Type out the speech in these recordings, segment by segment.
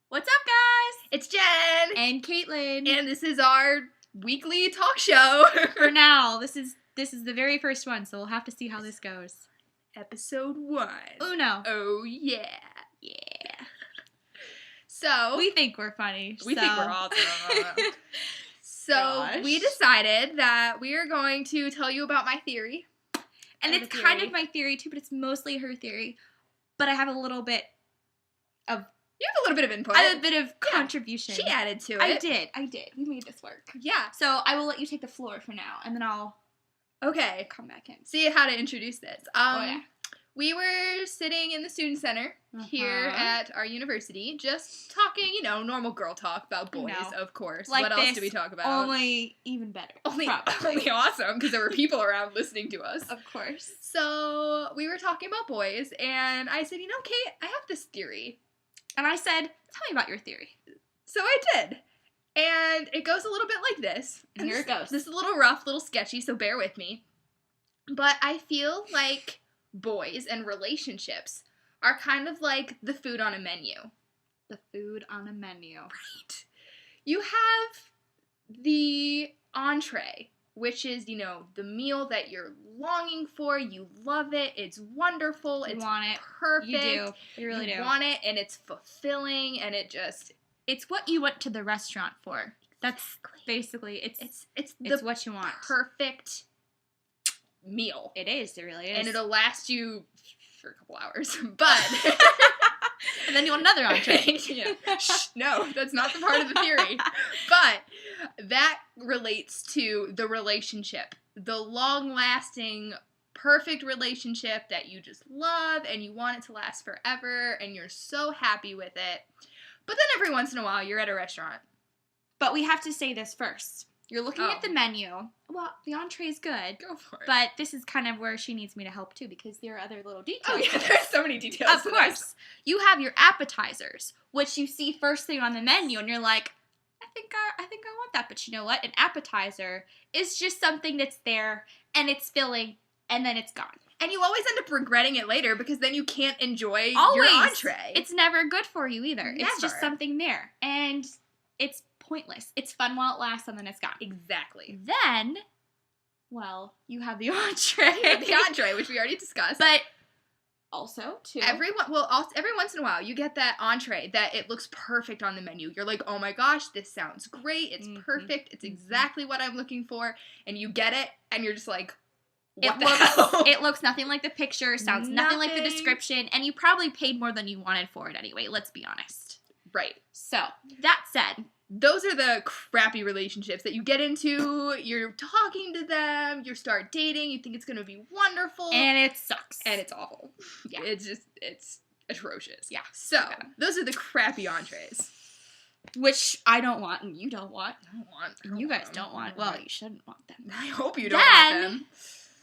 What's up, guys? It's Jen And Caitlin. and this is our weekly talk show. For now, this is the very first one, so we'll have to see how this goes. Episode 1. Uno. Oh yeah. Yeah. So We think we're funny. we think we're awesome. So Gosh. we decided that we are going to tell you about my theory. And I have it's a kind theory. of my theory too, but it's mostly her theory. But I have a little bit of You have a little bit of input. contribution. She added to it. I did. We made this work. Yeah. So I will let you take the floor for now, and then I'll Okay. come back in. See how to introduce this. Yeah. We were sitting in the student center here at our university, just talking, normal girl talk about boys, of course. Like what else this, do we talk about? Only even better. Only probably. awesome, because there were people around listening to us. Of course. So we were talking about boys, and I said, Kate, I have this theory. And I said, tell me about your theory. So I did. And it goes a little bit like this. And here it goes. This is a little rough, a little sketchy, so bear with me. But I feel like boys and relationships are kind of like the food on a menu. The food on a menu. Right. You have the entree, which is, the meal that you're longing for. You love it. It's wonderful. You It's want it. perfect. You do. You really You do. want it, and it's fulfilling, and it just... It's what you went to the restaurant for. That's basically, it's the what you want. perfect meal. It is. It really is. And it'll last you for a couple hours. But... And then you want another entree. Yeah. Shh, no, that's not the part of the theory. But that relates to the relationship. The long-lasting, perfect relationship that you just love and you want it to last forever and you're so happy with it. But then every once in a while, you're at a restaurant. But we have to say this first. You're looking Oh. at the menu. Well, the entree is good. Go for it. But this is kind of where she needs me to help too, because there are other little details. Oh, yeah, there's so many details. Of to course. this. You have your appetizers, which you see first thing on the menu, and you're like, I think I want that. But you know what? An appetizer is just something that's there, and it's filling, and then it's gone. And you always end up regretting it later because then you can't enjoy Always. your entree. It's never good for you either. It's just Never. something there, and it's pointless. It's fun while it lasts, and then it's gone. Exactly. Then, well, you have the entree. The entree, which we already discussed. But also, too. Every once in a while, you get that entree that it looks perfect on the menu. You're like, oh my gosh, this sounds great. It's Mhm. perfect. It's exactly what I'm looking for. And you get it, and you're just like, It what the looks hell? it looks nothing like the picture, sounds nothing like the Nothing. description, and you probably paid more than you wanted for it anyway, let's be honest. Right. So, that said, Those are the crappy relationships that you get into. You're talking to them. You start dating. You think it's going to be wonderful. and it sucks. And it's awful. Yeah. It's atrocious. Yeah. So, Yeah. those are the crappy entrees. Which I don't want, and you don't want. I don't want. And you guys don't want. Well, you shouldn't want them. I hope you don't want Then, them.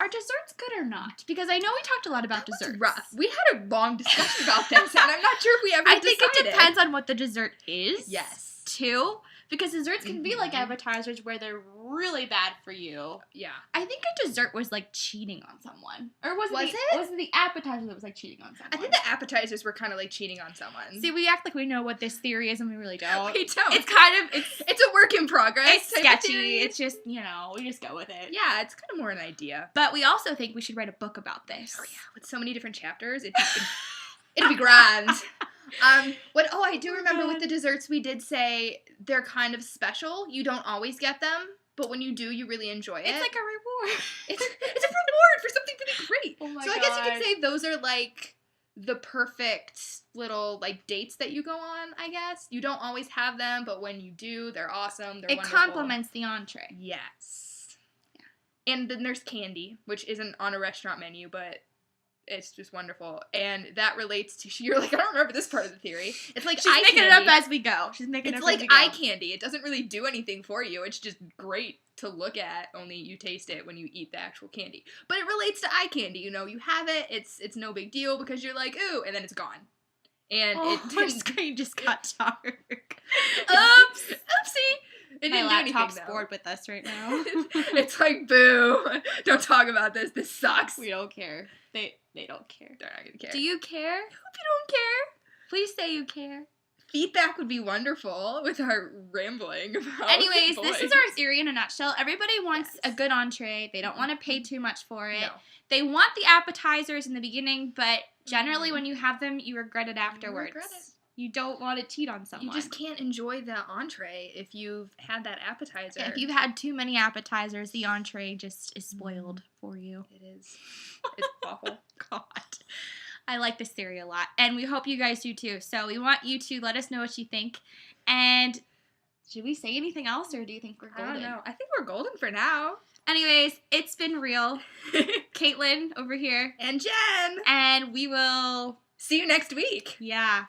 Are desserts good or not? Because I know we talked a lot about That was desserts. rough. We had a long discussion about this, and I'm not sure if we ever I think it decided. depends on what the dessert is. Yes. Too. Because desserts can be like Mhm. appetizers where they're really bad for you. Yeah. I think a dessert was like cheating on someone. Or was Was it? it? Was it the appetizer that was like cheating on someone? I think the appetizers were kind of like cheating on someone. See, we act like we know what this theory is and we really don't. we don't. It's kind of, It's a work in progress. it's type of sketchy. theory. It's just, we just go with it. Yeah, it's kind of more an idea. But we also think we should write a book about this. Oh yeah, with so many different chapters, it'd be grand. I do remember with the desserts we did say they're kind of special. You don't always get them, but when you do, you really enjoy it. It's like a reward. it's a reward for something really great. Oh my So I guess you could say those are like the perfect little like dates that you go on, I guess. You don't always have them, but when you do, they're awesome. They're It wonderful. complements the entree. Yes. Yeah. And then there's candy, which isn't on a restaurant menu, but it's just wonderful. And that relates to, you're like, I don't remember this part of the theory. It's like She's eye making candy. it up as we go. She's making it It's up as like we go. eye candy. It doesn't really do anything for you. It's just great to look at, only you taste it when you eat the actual candy. But it relates to eye candy, you have it, it's no big deal because you're like, ooh, and then it's gone. And Oh, it our didn't... screen just got dark. Oops! Oopsie! It My didn't do anything, laptop's though. bored with us right now. It's like, boo! Don't talk about this. This sucks. We don't care. They don't care. They're not gonna care. Do you care? I hope you don't care. Please say you care. feedback would be wonderful with our rambling about Anyways, this is boys. our theory in a nutshell. Everybody wants Yes. a good entree. They don't want to pay too much for it. No. They want the appetizers in the beginning, but generally when you have them, you regret it afterwards. regret it. You don't want to cheat on someone. You just can't enjoy the entree if you've had that appetizer. If you've had too many appetizers, the entree just is spoiled for you. It is. It's awful. God. I like this theory a lot, and we hope you guys do too. So we want you to let us know what you think. And should we say anything else, or do you think we're golden? I don't know. I think we're golden for now. Anyways, it's been real. Caitlin over here. And Jen! And we will, See you next week.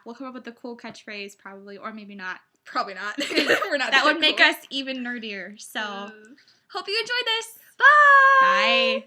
we'll come up with a cool catchphrase probably, or maybe not. Probably not. We're not That would make cool. us even nerdier. So, hope you enjoyed this. Bye! Bye.